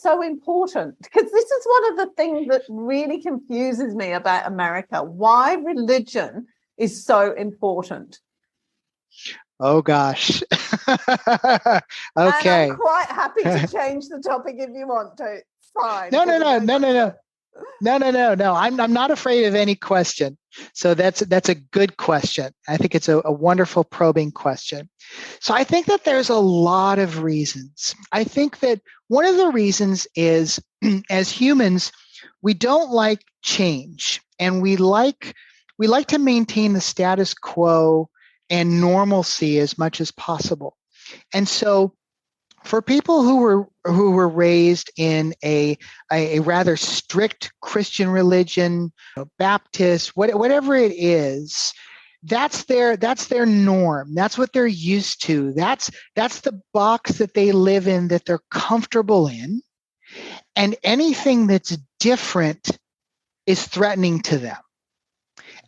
so important? Because this is one of the things that really confuses me about America. Why religion is so important. Oh gosh. And I'm Okay. quite happy to change the topic if you want to. It's fine. No, no, Because no, I no, know no, no. that's No. I'm not afraid of any question. So that's a good question. I think it's a wonderful probing question. So I think that there's a lot of reasons. I think that one of the reasons is as humans, we don't like change, and we like to maintain the status quo and normalcy as much as possible. And so for people who were raised in a rather strict Christian religion, Baptist, whatever it is, that's their norm. That's what they're used to. That's the box that they live in, that they're comfortable in. And anything that's different is threatening to them.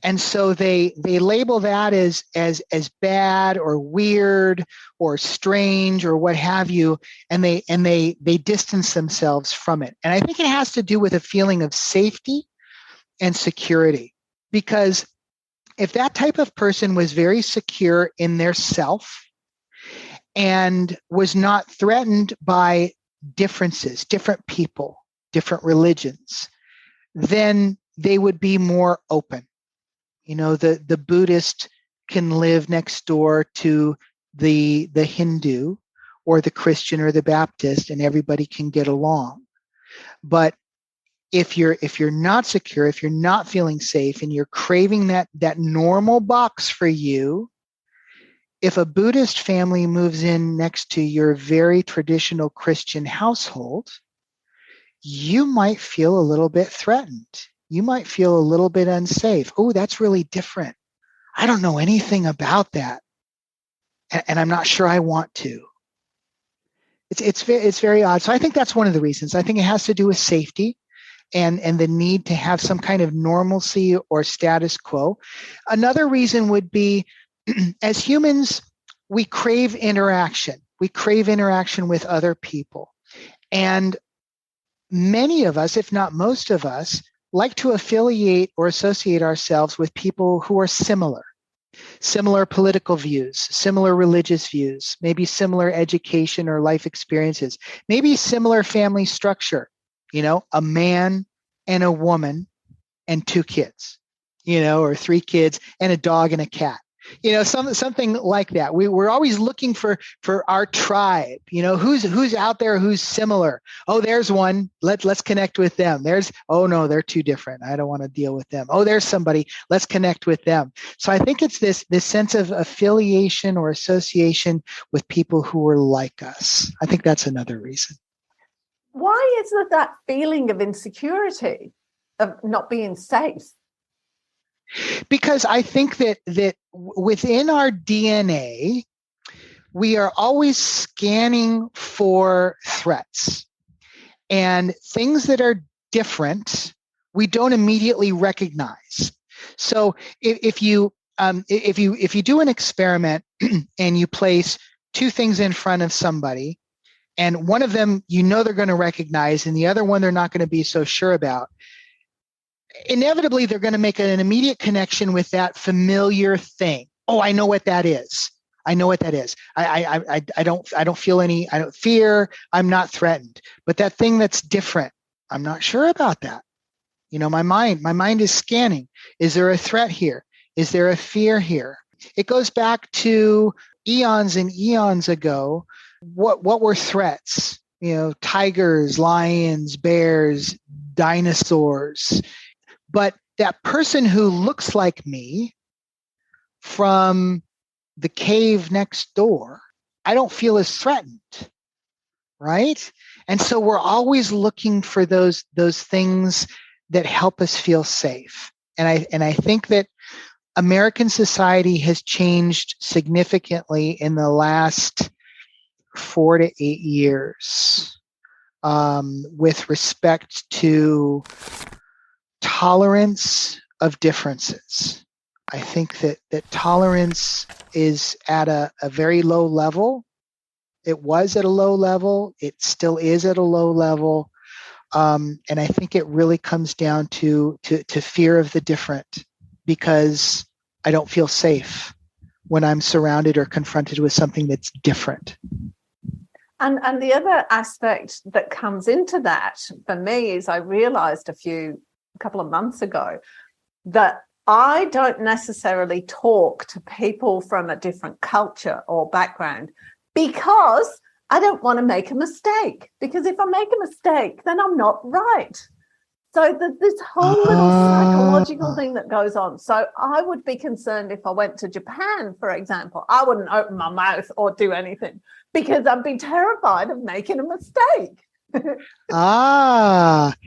And so they label that as bad or weird or strange or what have you, and they distance themselves from it. And I think it has to do with a feeling of safety and security. Because if that type of person was very secure in their self and was not threatened by differences, different people, different religions, then they would be more open. You know, the Buddhist can live next door to the Hindu or the Christian or the Baptist, and everybody can get along. But if you're not secure, if you're not feeling safe, and you're craving that normal box for you, if a Buddhist family moves in next to your very traditional Christian household, you might feel a little bit threatened. You might feel a little bit unsafe. Oh, that's really different. I don't know anything about that, and I'm not sure I want to. It's very odd. So I think that's one of the reasons. I think it has to do with safety and the need to have some kind of normalcy or status quo. Another reason would be, as humans, we crave interaction. We crave interaction with other people. And many of us, if not most of us, like to affiliate or associate ourselves with people who are similar political views, similar religious views, maybe similar education or life experiences, maybe similar family structure, a man and a woman and 2 kids, or 3 kids and a dog and a cat. Something like that. We're always looking for our tribe. Who's out there who's similar. Oh, there's one. Let's connect with them. Oh no, they're too different. I don't want to deal with them. Oh, there's somebody. Let's connect with them. So I think it's this sense of affiliation or association with people who are like us. I think that's another reason. Why is there that feeling of insecurity, of not being safe? Because I think that within our DNA, we are always scanning for threats, and things that are different, we don't immediately recognize. So if you do an experiment and you place 2 things in front of somebody, and one of them they're going to recognize, and the other one they're not going to be so sure about, inevitably they're going to make an immediate connection with that familiar thing. Oh, I know what that is. I don't feel I don't fear. I'm not threatened. But that thing that's different, I'm not sure about that. My mind is scanning. Is there a threat here? Is there a fear here? It goes back to eons and eons ago. What were threats? Tigers, lions, bears, dinosaurs. But that person who looks like me from the cave next door, I don't feel as threatened, right? And so we're always looking for those things that help us feel safe. And I think that American society has changed significantly in the last 4 to 8 years with respect to tolerance of differences. I think that tolerance is at a very low level. It was at a low level. It still is at a low level. And I think it really comes down to fear of the different, because I don't feel safe when I'm surrounded or confronted with something that's different. And the other aspect that comes into that for me is I realized a couple of months ago that I don't necessarily talk to people from a different culture or background because I don't want to make a mistake. Because if I make a mistake, then I'm not right. So this whole little psychological thing that goes on. So I would be concerned if I went to Japan, for example, I wouldn't open my mouth or do anything because I'd be terrified of making a mistake.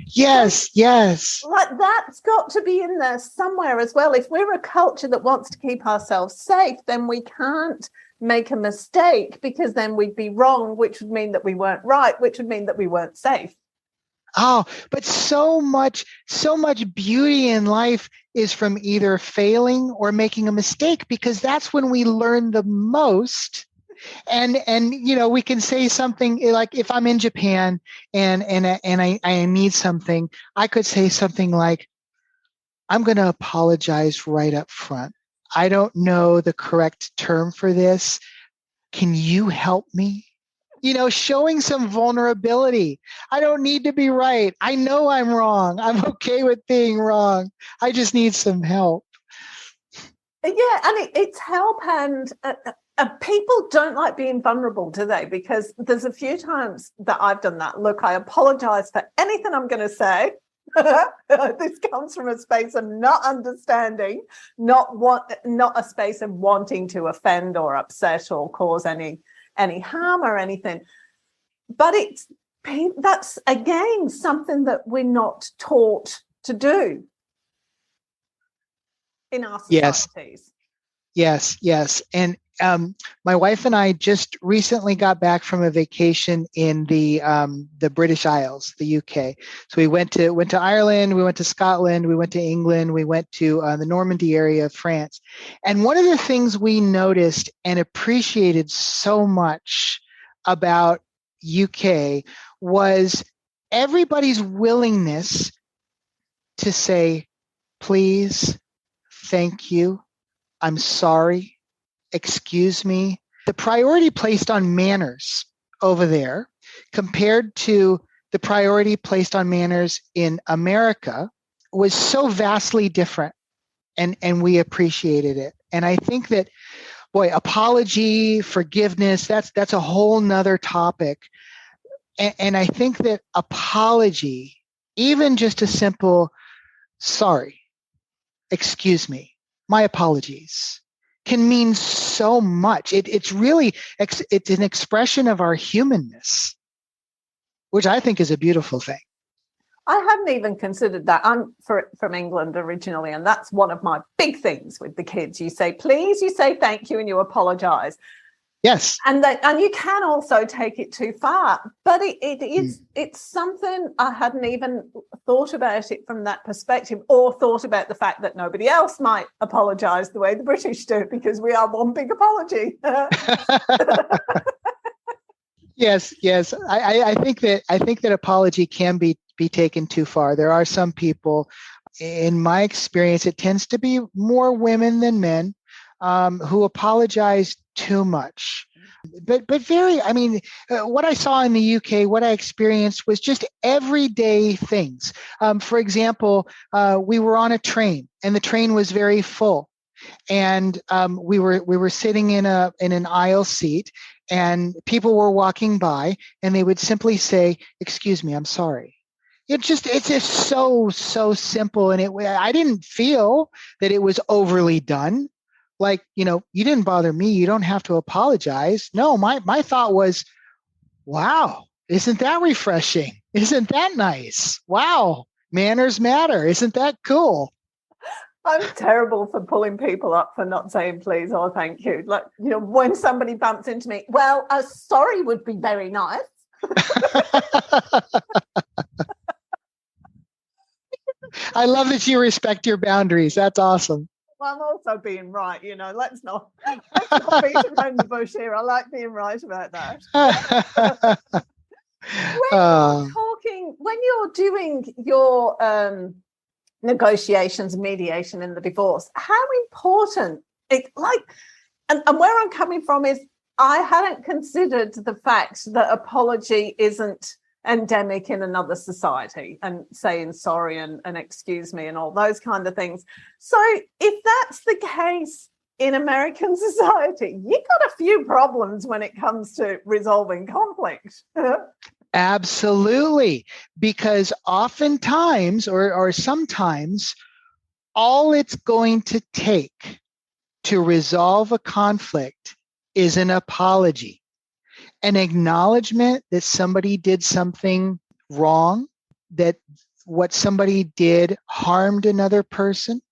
Yes. Like that's got to be in there somewhere as well. If we're a culture that wants to keep ourselves safe, then we can't make a mistake because then we'd be wrong, which would mean that we weren't right, which would mean that we weren't safe. Oh, but so much beauty in life is from either failing or making a mistake, because that's when we learn the most. And we can say something like, if I'm in Japan and I need something, I could say something like, I'm going to apologize right up front. I don't know the correct term for this. Can you help me? Showing some vulnerability. I don't need to be right. I know I'm wrong. I'm okay with being wrong. I just need some help. Yeah, and it's help, and people don't like being vulnerable, do they? Because there's a few times that I've done that. Look, I apologize for anything I'm going to say. This comes from a space of not understanding, not a space of wanting to offend or upset or cause any harm or anything. But that's again something that we're not taught to do in our societies. Yes. And my wife and I just recently got back from a vacation in the British Isles, the UK. So we went to Ireland, we went to Scotland, we went to England, we went to the Normandy area of France. And one of the things we noticed and appreciated so much about UK was everybody's willingness to say, please, thank you, I'm sorry, excuse me. The priority placed on manners over there compared to the priority placed on manners in America was so vastly different, and we appreciated it. And I think that, apology, forgiveness, that's a whole nother topic. And I think that apology, even just a simple sorry, excuse me, my apologies, can mean so much. It's an expression of our humanness, which I think is a beautiful thing. I hadn't even considered that. I'm from England originally, and that's one of my big things with the kids. You say please, you say thank you, and you apologize. Yes. And you can also take it too far. But it's something I hadn't even thought about it from that perspective, or thought about the fact that nobody else might apologise the way the British do, because we are one big apology. Yes. I think that apology can be taken too far. There are some people, in my experience, it tends to be more women than men, who apologize too much. But what I saw in the UK, what I experienced was just everyday things. For example, we were on a train and the train was very full, and we were sitting in an aisle seat, and people were walking by and they would simply say, "Excuse me, I'm sorry." It's just so simple, and I didn't feel that it was overly done. Like, you didn't bother me, you don't have to apologize. No, my thought was, wow, isn't that refreshing? Isn't that nice? Wow, manners matter. Isn't that cool? I'm terrible for pulling people up for not saying please or thank you. Like, when somebody bumps into me, well, a sorry would be very nice. I love that you respect your boundaries. That's awesome. Well, I'm also being right, let's not beat around the bush here. I like being right about that. When you're doing your negotiations, mediation in the divorce, how important and where I'm coming from is I hadn't considered the fact that apology isn't endemic in another society, and saying sorry and excuse me and all those kind of things. So if that's the case in American society, you got a few problems when it comes to resolving conflict. Absolutely. Because oftentimes or sometimes all it's going to take to resolve a conflict is an apology. An acknowledgement that somebody did something wrong, that what somebody did harmed another person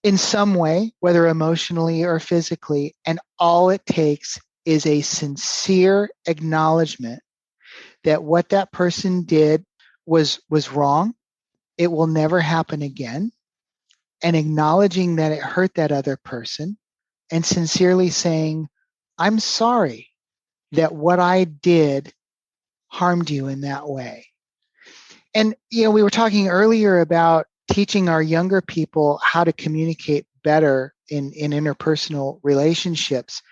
in some way, whether emotionally or physically. And all it takes is a sincere acknowledgement that what that person did was wrong. It will never happen again. And acknowledging that it hurt that other person and sincerely saying, I'm sorry that what I did harmed you in that way. And, we were talking earlier about teaching our younger people how to communicate better in interpersonal relationships.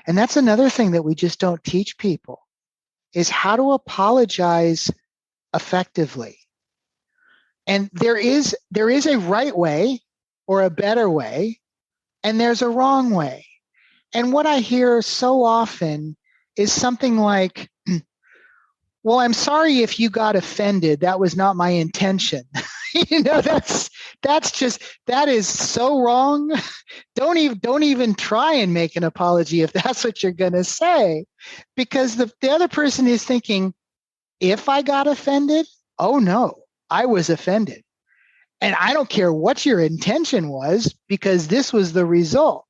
And that's another thing that we just don't teach people, is how to apologize effectively. And there is a right way or a better way, and there's a wrong way. And what I hear so often is something like, well, I'm sorry if you got offended. That was not my intention. That is so wrong. Don't even try and make an apology if that's what you're going to say, because the other person is thinking, if I got offended, oh no, I was offended. And I don't care what your intention was, because this was the result.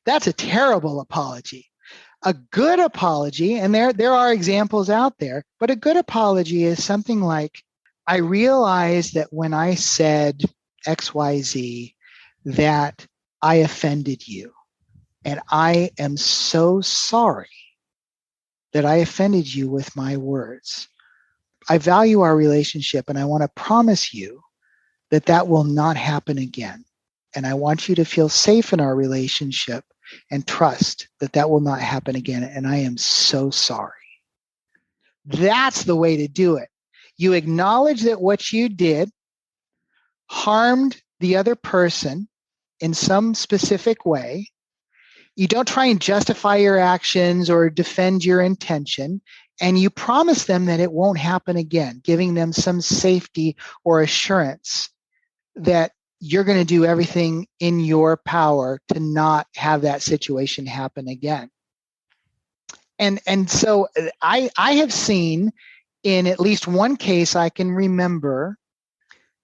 That's a terrible apology. A good apology, and there are examples out there, but a good apology is something like, I realized that when I said XYZ, that I offended you. And I am so sorry that I offended you with my words. I value our relationship, and I want to promise you that that will not happen again. And I want you to feel safe in our relationship and trust that that will not happen again. And I am so sorry. That's the way to do it. You acknowledge that what you did harmed the other person in some specific way. You don't try and justify your actions or defend your intention. And you promise them that it won't happen again, giving them some safety or assurance that you're going to do everything in your power to not have that situation happen again. And so I have seen in at least one case I can remember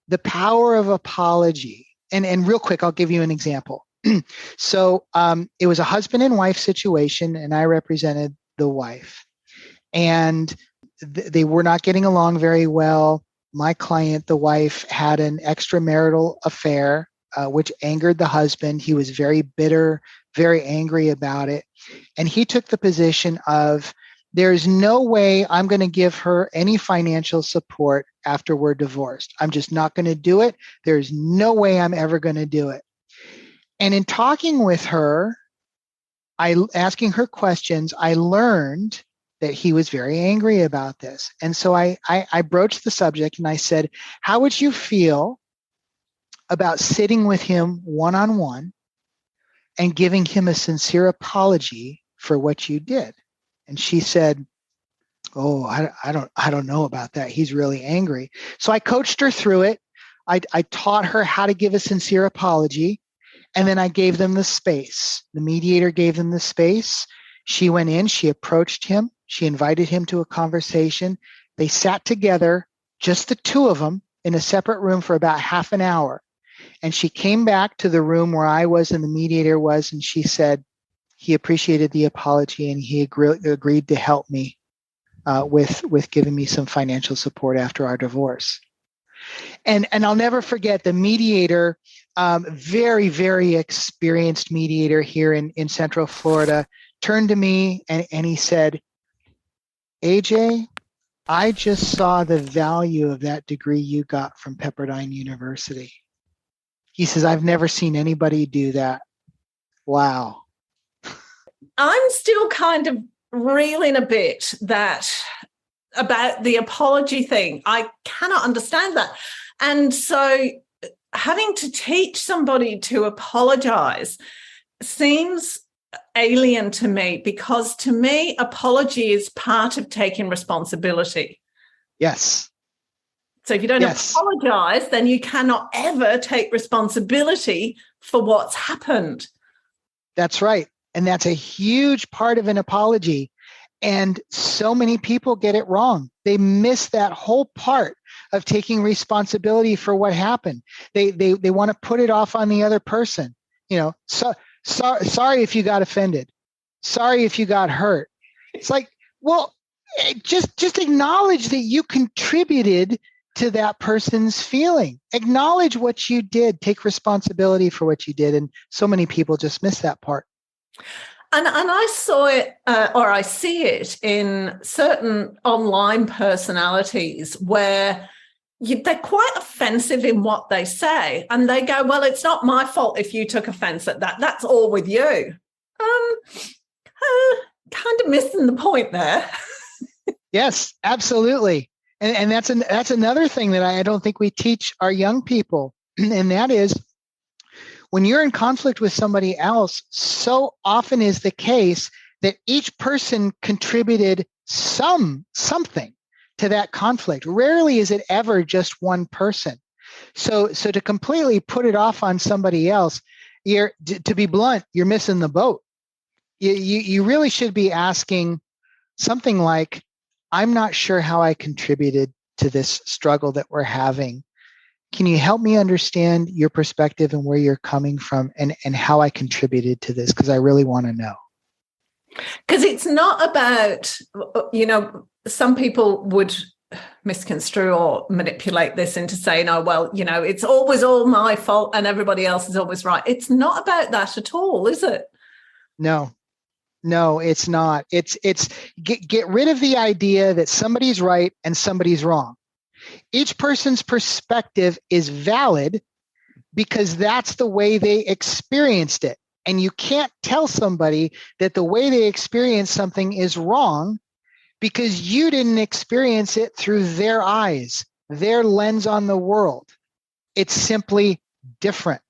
the power of apology. And real quick, I'll give you an example. So it was a husband and wife situation, and I represented the wife. And they were not getting along very well. My client, the wife, had an extramarital affair, which angered the husband. He was very bitter, very angry about it. And he took the position of, there's no way I'm going to give her any financial support after we're divorced. I'm just not going to do it. There's no way I'm ever going to do it. And in talking with her, asking her questions, I learned that he was very angry about this. And so I broached the subject and I said, how would you feel about sitting with him one-on-one and giving him a sincere apology for what you did? And she said, oh, I don't know about that. He's really angry. So I coached her through it. I taught her how to give a sincere apology. And then I gave them the space. The mediator gave them the space. She went in, she approached him. She invited him to a conversation. They sat together, just the two of them, in a separate room for about half an hour. And she came back to the room where I was and the mediator was, and she said he appreciated the apology and he agreed to help me with giving me some financial support after our divorce. And I'll never forget the mediator, very, very experienced mediator here in Central Florida, turned to me and he said, AJ, I just saw the value of that degree you got from Pepperdine University. He says, I've never seen anybody do that. Wow. I'm still kind of reeling a bit about the apology thing. I cannot understand that. And so having to teach somebody to apologize seems alien to me, because to me, apology is part of taking responsibility. Yes. So if you don't apologize, then you cannot ever take responsibility for what's happened. That's right. And that's a huge part of an apology. And so many people get it wrong. They miss that whole part of taking responsibility for what happened. They want to put it off on the other person. Sorry if you got offended. Sorry if you got hurt. It's like, well, just acknowledge that you contributed to that person's feeling. Acknowledge what you did. Take responsibility for what you did. And so many people just miss that part. And I saw it, or I see it in certain online personalities where they're quite offensive in what they say. And they go, well, it's not my fault if you took offense at that. That's all with you. Kind of missing the point there. Yes, absolutely. And that's another thing that I don't think we teach our young people. And that is, when you're in conflict with somebody else, so often is the case that each person contributed something to that conflict. Rarely is it ever just one person. So to completely put it off on somebody else, to be blunt, you're missing the boat. You really should be asking something like, I'm not sure how I contributed to this struggle that we're having. Can you help me understand your perspective and where you're coming from and how I contributed to this? Because I really want to know. Because it's not about, some people would misconstrue or manipulate this into saying, oh, well, it's always all my fault and everybody else is always right. It's not about that at all, is it? No, it's not. It's get rid of the idea that somebody's right and somebody's wrong. Each person's perspective is valid because that's the way they experienced it. And you can't tell somebody that the way they experienced something is wrong because you didn't experience it through their eyes, their lens on the world. It's simply different.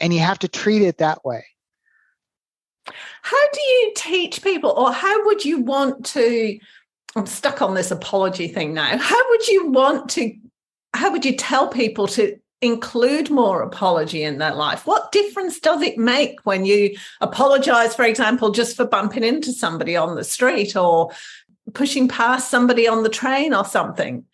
And you have to treat it that way. How do you teach people, or how would you want to, I'm stuck on this apology thing now. How would you tell people to include more apology in their life? What difference does it make when you apologize, for example, just for bumping into somebody on the street or pushing past somebody on the train or something?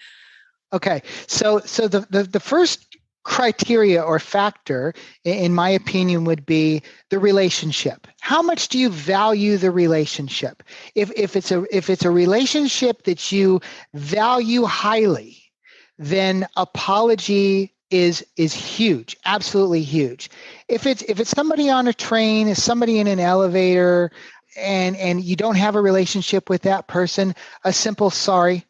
Okay. So the first criteria or factor, in my opinion, would be the relationship. How much do you value the relationship? If it's a relationship that you value highly, then apology is huge, absolutely huge. If it's somebody on a train, if somebody in an elevator, and you don't have a relationship with that person, a simple sorry,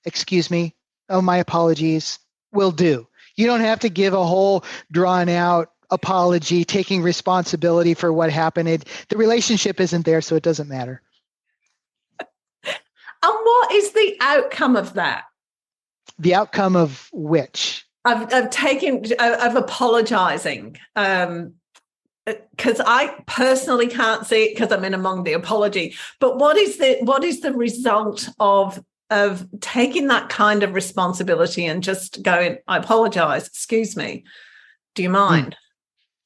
excuse me, oh, my apologies will do. You don't have to give a whole drawn out apology, taking responsibility for what happened. The relationship isn't there, so it doesn't matter. And what is the outcome of that? The outcome of which? Of apologizing. Because I personally can't see it because I'm in among the apology. But what is the result of taking that kind of responsibility and just going, I apologize, excuse me, do you mind?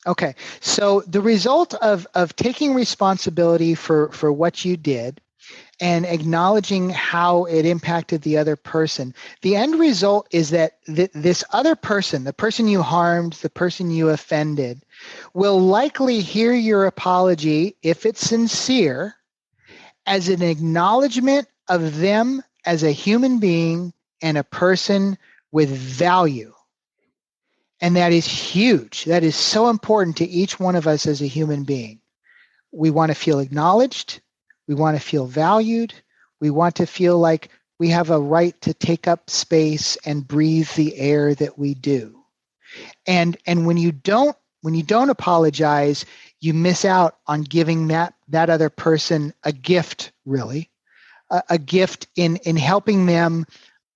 Okay. So the result of taking responsibility for what you did and acknowledging how it impacted the other person, the end result is that this other person, the person you harmed, the person you offended, will likely hear your apology, if it's sincere, as an acknowledgement of them as a human being and a person with value. And that is huge. That is so important to each one of us as a human being. We want to feel acknowledged. We want to feel valued. We want to feel like we have a right to take up space and breathe the air that we do. And when you don't apologize, you miss out on giving that other person a gift, really, a gift in helping them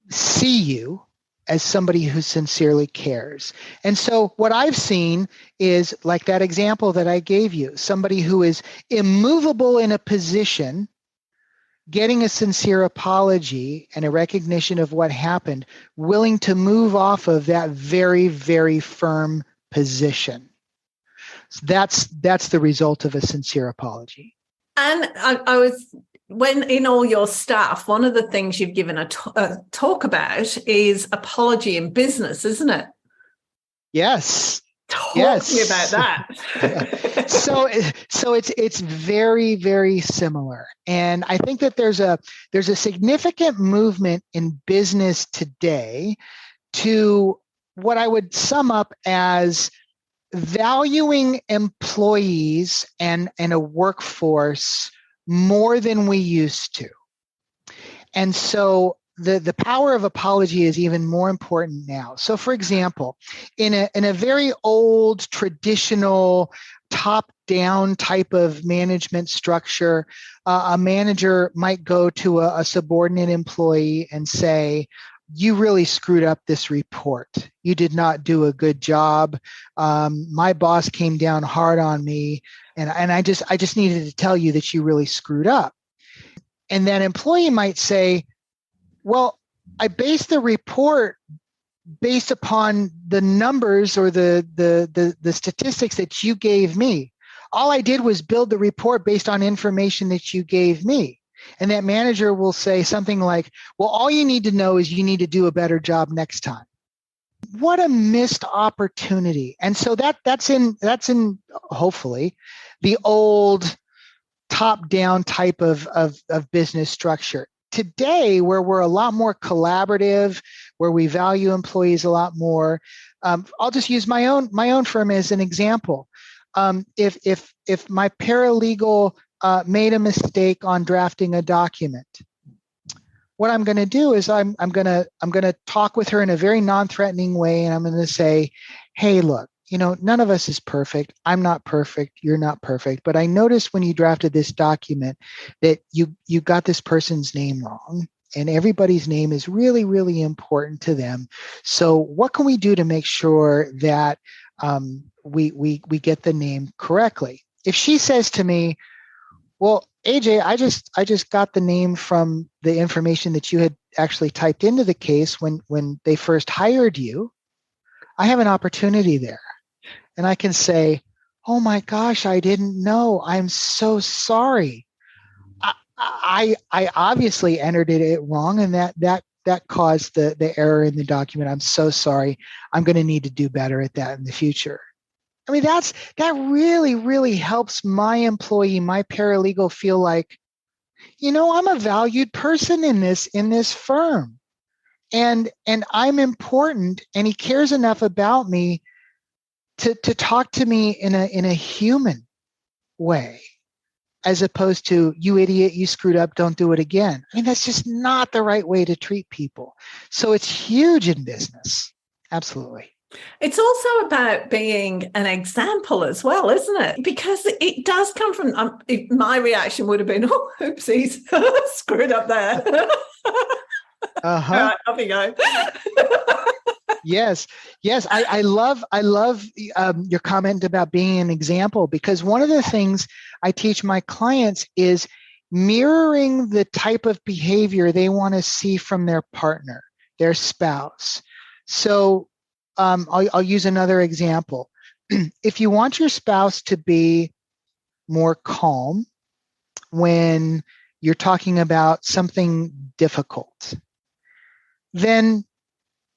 see you as somebody who sincerely cares. And so what I've seen is like that example that I gave you, somebody who is immovable in a position, getting a sincere apology and a recognition of what happened, willing to move off of that very, very firm position. So that's the result of a sincere apology. And I was, when in all your stuff, one of the things you've given a talk about is apology in business, isn't it? Yes. Talk to me about that. So it's very, very similar. And I think that there's a significant movement in business today to what I would sum up as valuing employees and a workforce more than we used to. And so the power of apology is even more important now. So for example, in a very old traditional top-down type of management structure, a manager might go to a subordinate employee and say, "You really screwed up this report. You did not do a good job. My boss came down hard on me, and I just needed to tell you that you really screwed up." And that employee might say, "Well, I based the report based upon the numbers or the statistics that you gave me. All I did was build the report based on information that you gave me." And that manager will say something like, "Well, all you need to know is you need to do a better job next time." What a missed opportunity. And so that's in hopefully the old top-down type of business structure. Today, where we're a lot more collaborative, where we value employees a lot more, I'll just use my own firm as an example. If my paralegal made a mistake on drafting a document, what I'm going to do is I'm going to talk with her in a very non-threatening way, and I'm going to say, "Hey, look, none of us is perfect. I'm not perfect. You're not perfect. But I noticed when you drafted this document that you got this person's name wrong, and everybody's name is really, really important to them. So what can we do to make sure that we get the name correctly?" If she says to me, "Well, AJ, I just got the name from the information that you had actually typed into the case when they first hired you," I have an opportunity there. And I can say, "Oh my gosh, I didn't know. I'm so sorry. I obviously entered it wrong, and that caused the error in the document. I'm so sorry. I'm going to need to do better at that in the future." I mean, that really, really helps my employee, my paralegal, feel like, I'm a valued person in this firm, and I'm important, and he cares enough about me to talk to me in a human way, as opposed to, "You idiot, you screwed up, don't do it again." I mean, that's just not the right way to treat people. So it's huge in business. Absolutely. It's also about being an example as well, isn't it? Because it does come from, my reaction would have been, "Oh, oopsies, screwed up there." Uh-huh. All right, off you go. Yes. I love your comment about being an example, because one of the things I teach my clients is mirroring the type of behavior they want to see from their partner, their spouse. So I'll use another example. If you want your spouse to be more calm when you're talking about something difficult, then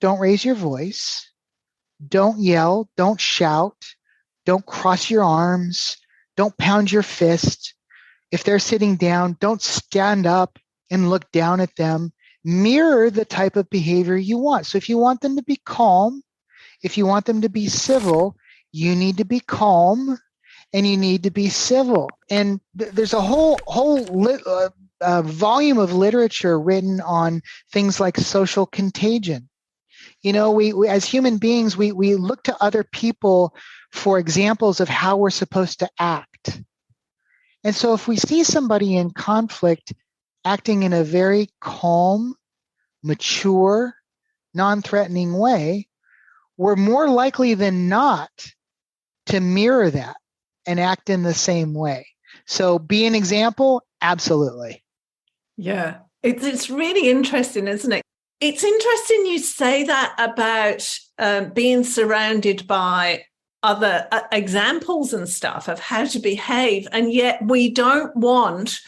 don't raise your voice, don't yell, don't shout, don't cross your arms, don't pound your fist. If they're sitting down, don't stand up and look down at them. mirror the type of behavior you want. So if you want them to be calm, if you want them to be civil, you need to be calm and you need to be civil. And there's a whole volume of literature written on things like social contagion. You know, we as human beings, we look to other people for examples of how we're supposed to act. And so if we see somebody in conflict acting in a very calm, mature, non-threatening way, we're more likely than not to mirror that and act in the same way. So be an example, absolutely. Yeah, it's really interesting, isn't it? It's interesting you say that about being surrounded by other examples and stuff of how to behave, and yet we don't want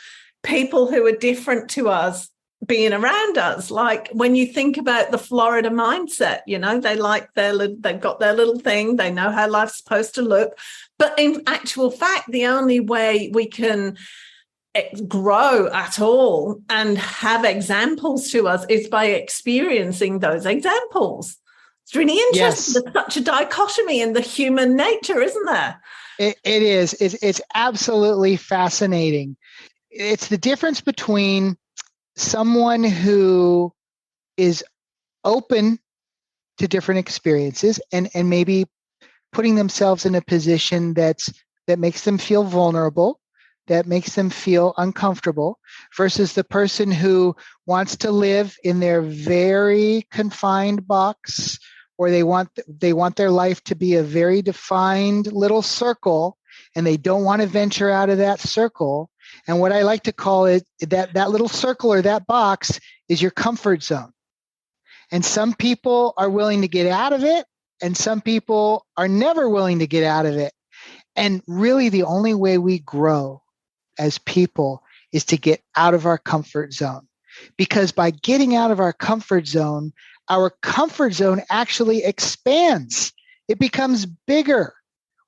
people who are different to us being around us. Like when you think about the Florida mindset, you know, they've got their little thing, they know how life's supposed to look, but in actual fact, the only way we can grow at all and have examples to us is by experiencing those examples. It's really interesting. Yes. There's such a dichotomy in the human nature, isn't there? It is. It's absolutely fascinating. It's the difference between someone who is open to different experiences and maybe putting themselves in a position that makes them feel vulnerable, that makes them feel uncomfortable, versus the person who wants to live in their very confined box, or they want their life to be a very defined little circle, and they don't want to venture out of that circle. And what I like to call it, that little circle or that box is your comfort zone. And some people are willing to get out of it, and some people are never willing to get out of it. And really the only way we grow as people is to get out of our comfort zone. Because by getting out of our comfort zone actually expands. It becomes bigger.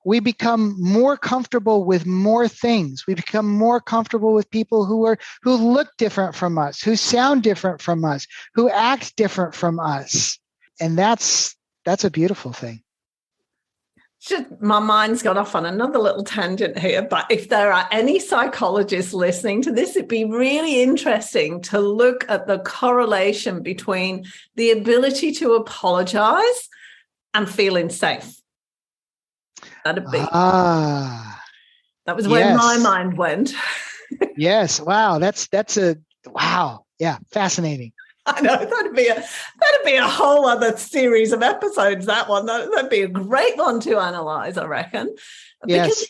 We become more comfortable with more things. We become more comfortable with people who look different from us, who sound different from us, who act different from us. And that's a beautiful thing. My mind's gone off on another little tangent here, but if there are any psychologists listening to this, it'd be really interesting to look at the correlation between the ability to apologize and feeling safe. That'd be. That was where my mind went. Yes. Wow. That's wow. Yeah. Fascinating. I know that'd be a whole other series of episodes. That one, that'd be a great one to analyze, I reckon. Because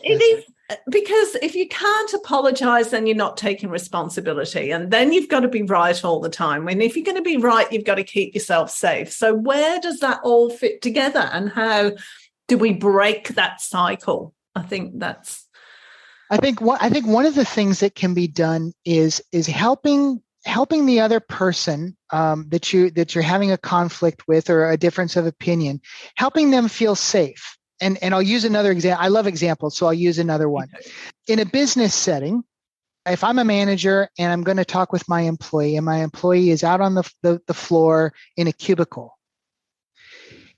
because if you can't apologize, then you're not taking responsibility, and then you've got to be right all the time. And if you're going to be right, you've got to keep yourself safe. So where does that all fit together, and how do we break that cycle? I think one of the things that can be done is helping the other person that you're having a conflict with or a difference of opinion, helping them feel safe. And I'll use another example. I love examples, so I'll use another one. In a business setting, if I'm a manager and I'm going to talk with my employee, and my employee is out on the floor in a cubicle,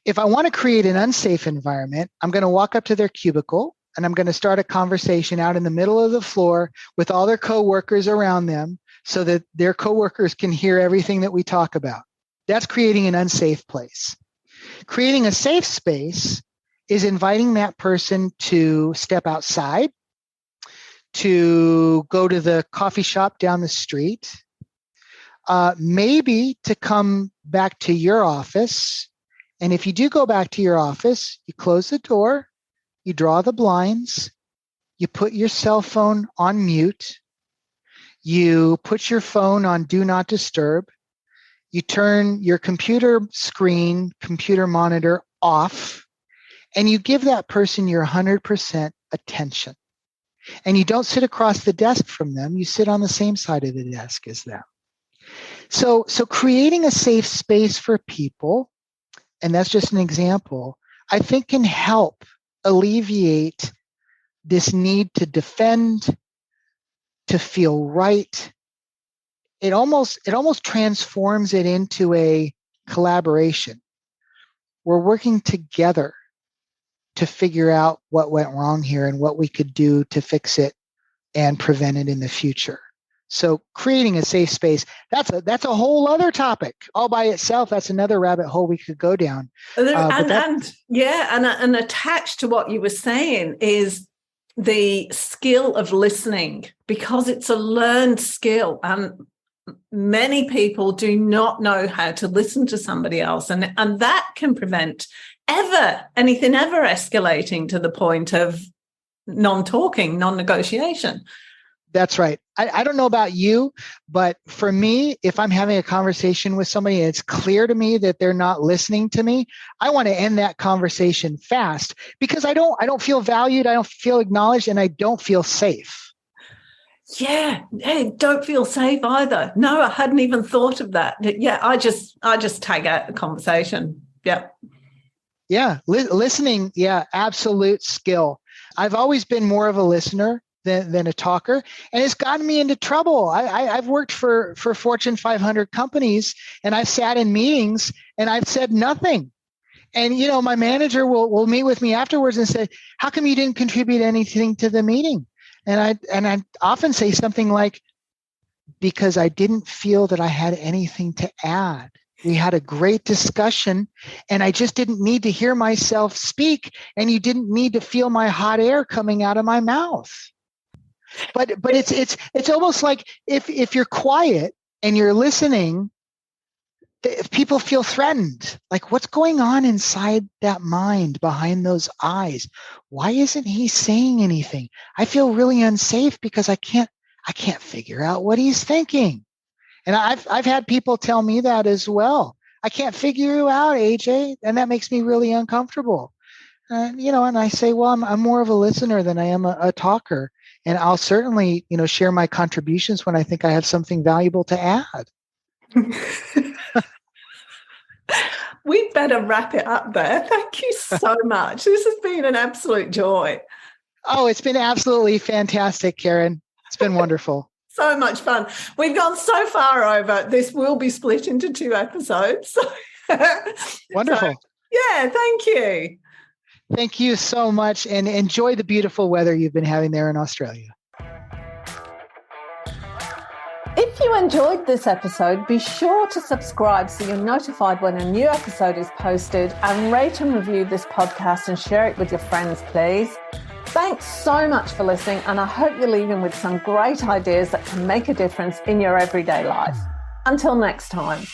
if I want to create an unsafe environment, I'm going to walk up to their cubicle and I'm going to start a conversation out in the middle of the floor with all their coworkers around them, so that their coworkers can hear everything that we talk about. That's creating an unsafe place. Creating a safe space is inviting that person to step outside, to go to the coffee shop down the street, maybe to come back to your office. And if you do go back to your office, you close the door, you draw the blinds, you put your cell phone on mute, you put your phone on do not disturb, you turn your computer monitor off, and you give that person your 100% attention. And you don't sit across the desk from them, you sit on the same side of the desk as them. So creating a safe space for people, and that's just an example, I think can help alleviate this need to defend, to feel right, it almost transforms it into a collaboration. We're working together to figure out what went wrong here and what we could do to fix it and prevent it in the future. So creating a safe space, that's a whole other topic all by itself. That's another rabbit hole we could go down. And attached to what you were saying is the skill of listening, because it's a learned skill. And many people do not know how to listen to somebody else. And that can prevent anything ever escalating to the point of non-talking, non-negotiation. That's right. I don't know about you, but for me, if I'm having a conversation with somebody and it's clear to me that they're not listening to me, I want to end that conversation fast because I don't feel valued, I don't feel acknowledged, and I don't feel safe. Yeah, hey, don't feel safe either. No, I hadn't even thought of that. Yeah, I just tag out the conversation. Yeah. Yeah, listening, yeah, absolute skill. I've always been more of a listener than a talker, and it's gotten me into trouble. I've worked for Fortune 500 companies, and I've sat in meetings and I've said nothing. And my manager will meet with me afterwards and say, "How come you didn't contribute anything to the meeting?" And I often say something like, "Because I didn't feel that I had anything to add. We had a great discussion, and I just didn't need to hear myself speak, and you didn't need to feel my hot air coming out of my mouth." But it's almost like if you're quiet and you're listening, people feel threatened. Like, what's going on inside that mind behind those eyes? Why isn't he saying anything? I feel really unsafe because I can't figure out what he's thinking. And I've had people tell me that as well. I can't figure you out, AJ, and that makes me really uncomfortable. And I say, well, I'm more of a listener than I am a talker, and I'll certainly share my contributions when I think I have something valuable to add. We better wrap it up there. Thank you so much. This has been an absolute joy. Oh, it's been absolutely fantastic, Karen. It's been wonderful. So much fun. We've gone so far over. This will be split into 2 episodes. Wonderful. Yeah, thank you. Thank you so much, and enjoy the beautiful weather you've been having there in Australia. If you enjoyed this episode, be sure to subscribe so you're notified when a new episode is posted, and rate and review this podcast and share it with your friends, please. Thanks so much for listening, and I hope you're leaving with some great ideas that can make a difference in your everyday life. Until next time.